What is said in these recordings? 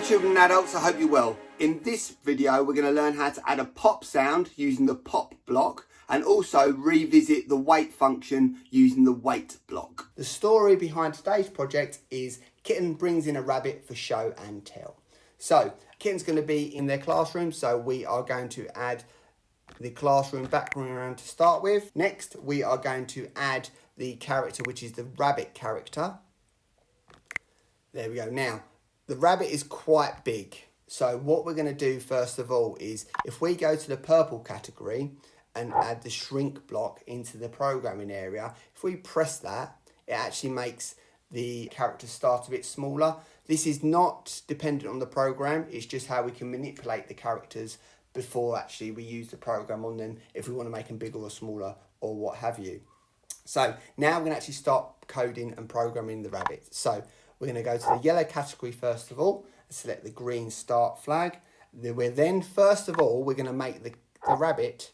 children and adults, I hope you're well. In this video we're going to learn how to add a pop sound using the pop block and also revisit the wait function using the wait block. The story behind today's project is Kitten brings in a rabbit for show and tell. So Kitten's going to be in their classroom, so we are going to add the classroom background to start with. Next we are going to add the character, which is the rabbit character. There we go. Now the rabbit is quite big, so what we're going to do first of all is if we go to the purple category and add the shrink block into the programming area, if we press that, it actually makes the character start a bit smaller. This is not dependent on the program, it's just how we can manipulate the characters before actually we use the program on them, if we want to make them bigger or smaller or what have you. So now we're going to actually start coding and programming the rabbit. So we're going to go to the yellow category first of all and select the green start flag. Then first of all we're going to make the rabbit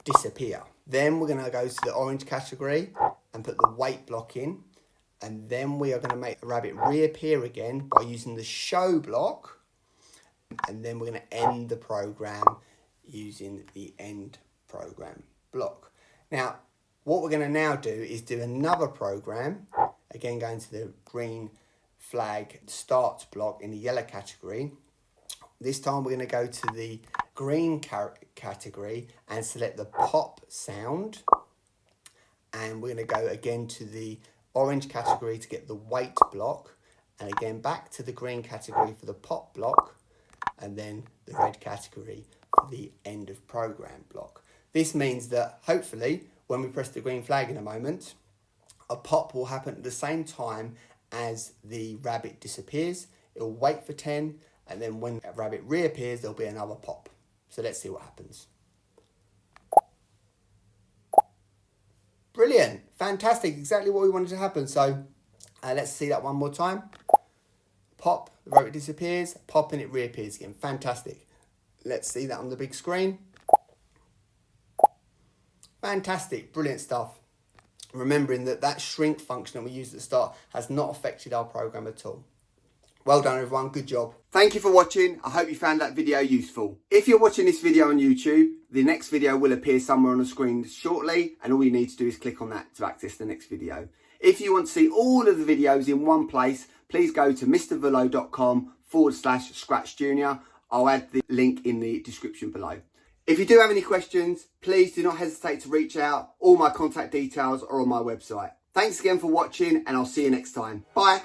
disappear. Then we're going to go to the orange category and put the wait block in, and then we are going to make the rabbit reappear again by using the show block, and then we're going to end the program using the end program block. Now what we're going to now do is do another program, again going to the green flag start block in the yellow category. This time we're going to go to the green category and select the pop sound, and we're going to go again to the orange category to get the wait block, and again back to the green category for the pop block, and then the red category for the end of program block. This means that hopefully when we press the green flag in a moment, a pop will happen at the same time as the rabbit disappears. It will wait for 10, and then when a rabbit reappears there'll be another pop. So let's see what happens. Brilliant, fantastic, exactly what we wanted to happen. So let's see that one more time. Pop, the rabbit disappears, pop, and it reappears again. Fantastic. Let's see that on the big screen. Fantastic, brilliant stuff. Remembering that shrink function that we used at the start has not affected our program at all. Well done everyone, good job. Thank you for watching. I hope you found that video useful. If you're watching this video on YouTube, the next video will appear somewhere on the screen shortly, and all you need to do is click on that to access the next video. If you want to see all of the videos in one place, please go to mrvullo.com/ScratchJr. I'll add the link in the description below. If you do have any questions, please do not hesitate to reach out. All my contact details are on my website. Thanks again for watching, and I'll see you next time. Bye.